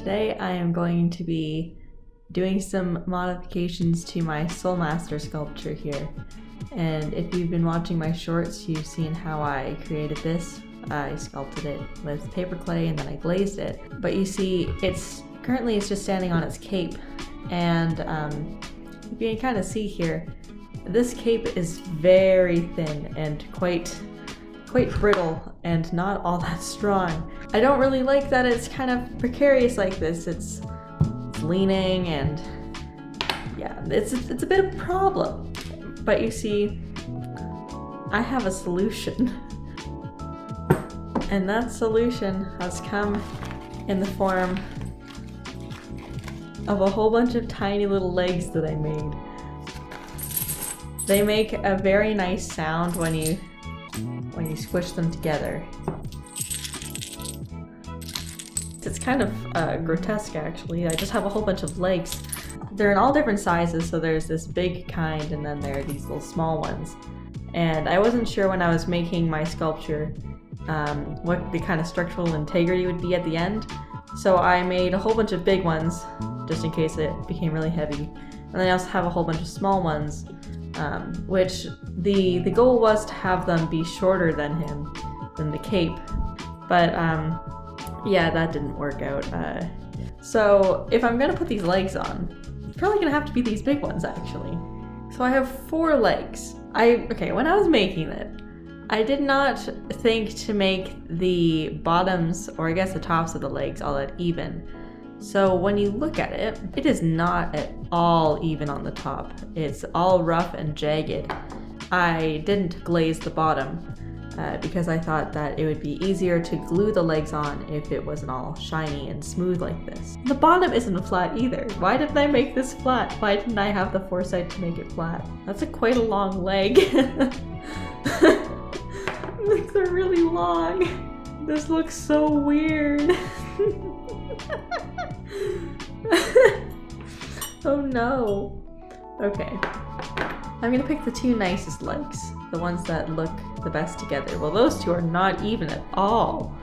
today I am going to be doing some modifications to my Soul Master sculpture here. And if you've been watching my shorts, you've seen how I created this. I sculpted it with paper clay and then I glazed it. But you see, it's just standing on its cape. And if you can kind of see here, this cape is very thin and quite brittle and not all that strong. I don't really like that it's kind of precarious like this. It's leaning and yeah, it's a bit of a problem. But you see, I have a solution. And that solution has come in the form of a whole bunch of tiny little legs that I made. They make a very nice sound when you squish them together. It's kind of grotesque actually. I just have a whole bunch of legs. They're in all different sizes, so there's this big kind and then there are these little small ones. And I wasn't sure when I was making my sculpture what the kind of structural integrity would be at the end. So I made a whole bunch of big ones just in case it became really heavy. And then I also have a whole bunch of small ones, which the goal was to have them be shorter than the cape. But yeah, that didn't work out. So if I'm gonna put these legs on, it's probably gonna have to be these big ones actually. So I have 4 legs. When I was making it, I did not think to make the bottoms, or I guess the tops of the legs, all that even. So when you look at it, it is not at all even on the top. It's all rough and jagged. I didn't glaze the bottom because I thought that it would be easier to glue the legs on if it wasn't all shiny and smooth like this. The bottom isn't flat either. Why didn't I make this flat? Why didn't I have the foresight to make it flat? That's quite a long leg. They're really long. This looks so weird. Oh no. Okay. I'm gonna pick the 2 nicest legs. The ones that look the best together. Well, those 2 are not even at all.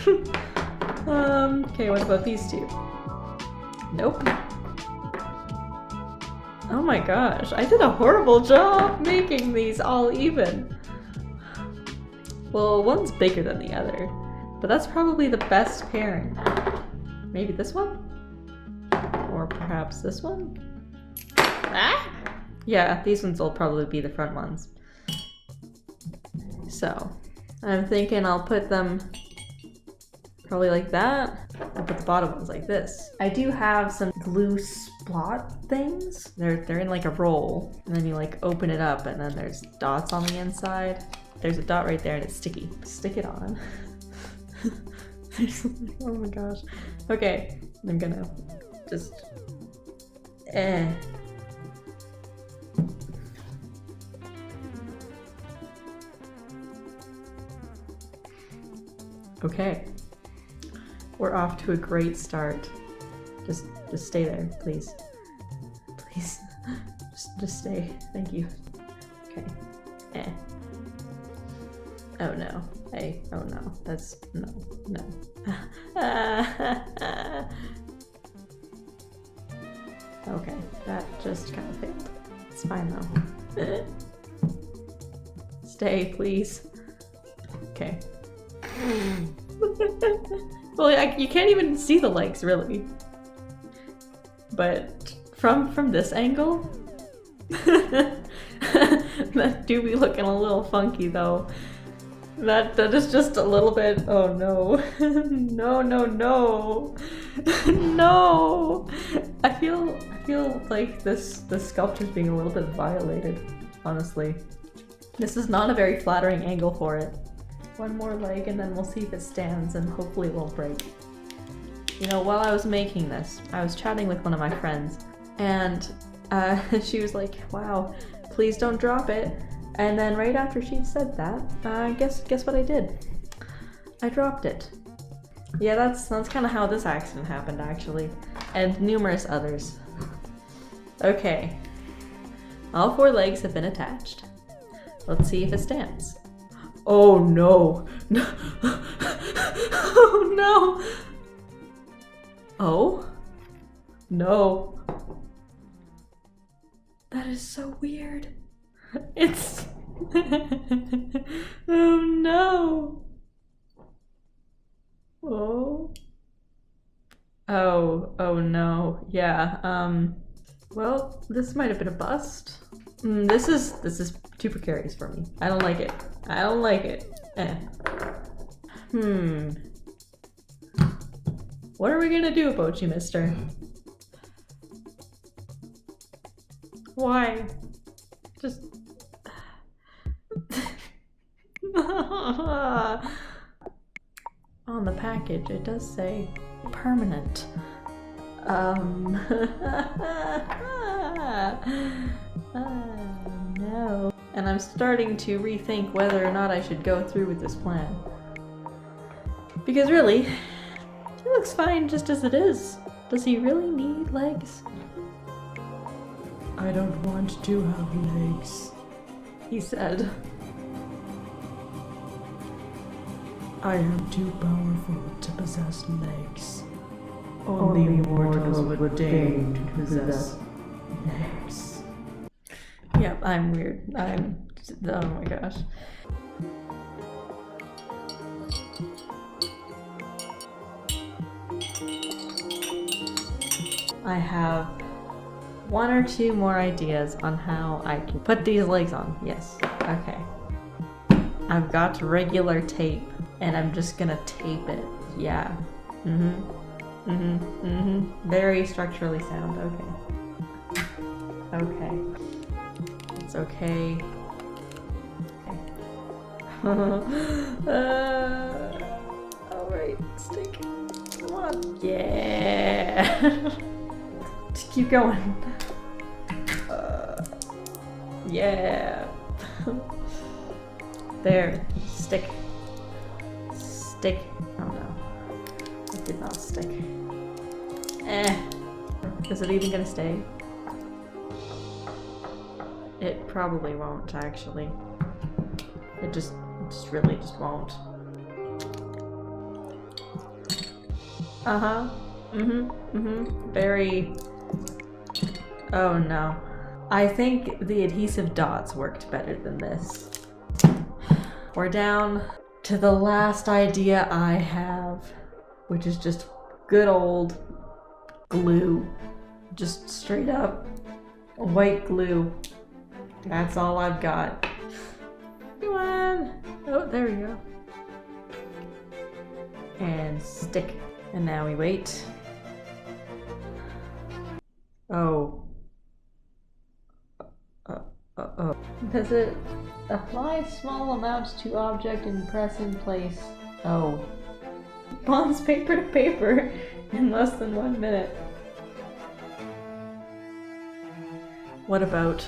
Okay, what about these 2? Nope. Oh my gosh, I did a horrible job making these all even. Well, one's bigger than the other, but that's probably the best pairing. Maybe this one? Or perhaps this one? Ah! Yeah, these ones will probably be the front ones. So, I'm thinking I'll put them probably like that. I'll put the bottom ones like this. I do have some glue splot things. They're in like a roll, and then you like open it up and then there's dots on the inside. There's a dot right there and it's sticky. Stick it on. Oh my gosh. Okay, I'm gonna just... Okay. We're off to a great start. Just stay there, please. Please. Just stay. Thank you. Okay. Oh no. Oh no. That's no. Okay, that just kind of failed. It's fine though. Stay, please. Okay. Well, you can't even see the legs really. But from this angle, that do be looking a little funky though. That is just a little bit. Oh no. No. No. I feel like this sculpture's being a little bit violated, honestly. This is not a very flattering angle for it. One more leg and then we'll see if it stands and hopefully it won't break. You know, while I was making this, I was chatting with one of my friends and she was like, wow, please don't drop it. And then right after she said that, guess what I did? I dropped it. Yeah, that's kind of how this accident happened actually, and numerous others. Okay, all 4 legs have been attached. Let's see if it stands. Oh no! No! Oh no! Oh? No. That is so weird. It's... Oh no. Oh. Oh no. Yeah, well, this might have been a bust. This is too precarious for me. I don't like it. I don't like it. What are we gonna do about you, mister? Why? Just... On the package, it does say permanent. No. And I'm starting to rethink whether or not I should go through with this plan. Because really, he looks fine just as it is. Does he really need legs? I don't want to have legs, he said. I am too powerful to possess legs. Only mortals would deign to possess legs. Yep, I'm weird. Oh my gosh. I have one or two more ideas on how I can put these legs on. Yes, okay. I've got regular tape and I'm just gonna tape it. Yeah. Very structurally sound. Okay. Okay. It's okay. Alright, stick. Come on. Yeah. Just keep going. Yeah. There. Stick. Stick. Oh no. It did not stick. Is it even gonna stay? It probably won't, actually. It just really just won't. Very... Oh no. I think the adhesive dots worked better than this. We're down to the last idea I have, which is just good old glue. Just straight up white glue. That's all I've got. Come on. Oh, there we go. And stick. And now we wait. Oh. Does it apply small amounts to object and press in place? Oh. Bonds paper to paper in less than 1 minute. What about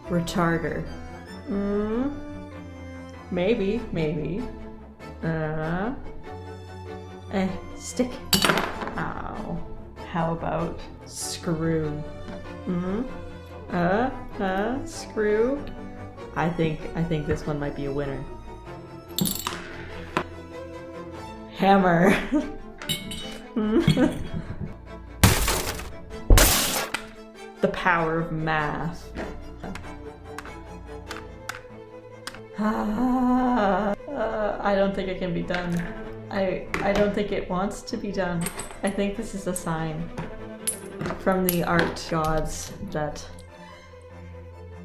retarder? Maybe. Stick. Ow. How about screw? Screw. I think this one might be a winner. Hammer. The power of math. I don't think it can be done. I don't think it wants to be done. I think this is a sign from the art gods that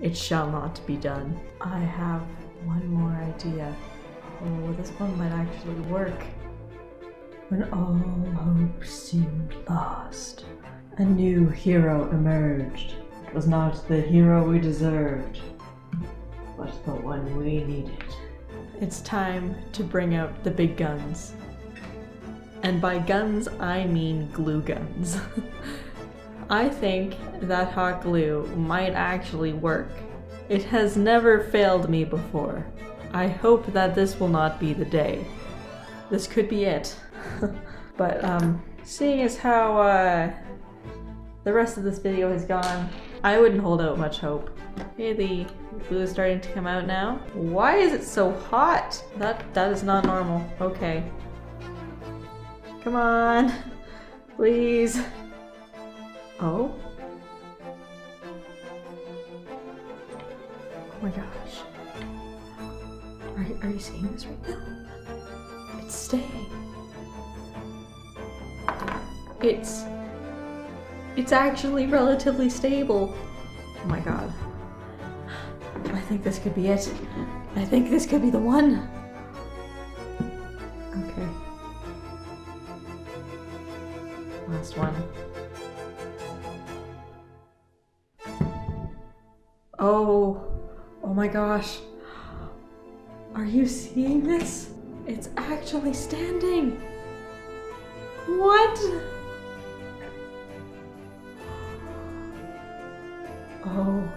it shall not be done. I have one more idea. Oh, this one might actually work. When all hope seemed lost, a new hero emerged. It was not the hero we deserved, but the one we needed. It's time to bring out the big guns. And by guns, I mean glue guns. I think that hot glue might actually work. It has never failed me before. I hope that this will not be the day. This could be it. But seeing as how the rest of this video has gone, I wouldn't hold out much hope. Okay, the glue is starting to come out now. Why is it so hot? That is not normal. Okay. Come on. Please. Oh? Oh my gosh. Are you seeing this right now? It's staying. It's actually relatively stable. Oh my god. I think this could be it. I think this could be the one. Okay. Last one. Oh my gosh. Are you seeing this? It's actually standing. What? Oh,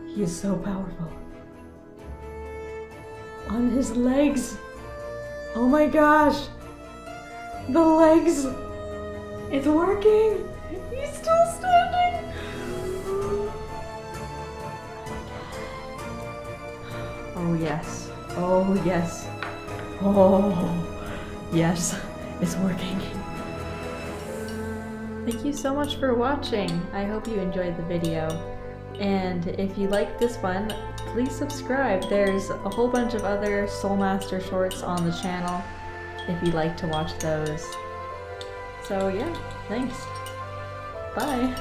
he is so powerful. On his legs. Oh my gosh. The legs. It's working. He's still standing. Oh yes. Oh yes. Oh yes. It's working. Thank you so much for watching. I hope you enjoyed the video. And if you liked this one, please subscribe. There's a whole bunch of other Soul Master shorts on the channel if you'd like to watch those. So yeah, thanks. Bye.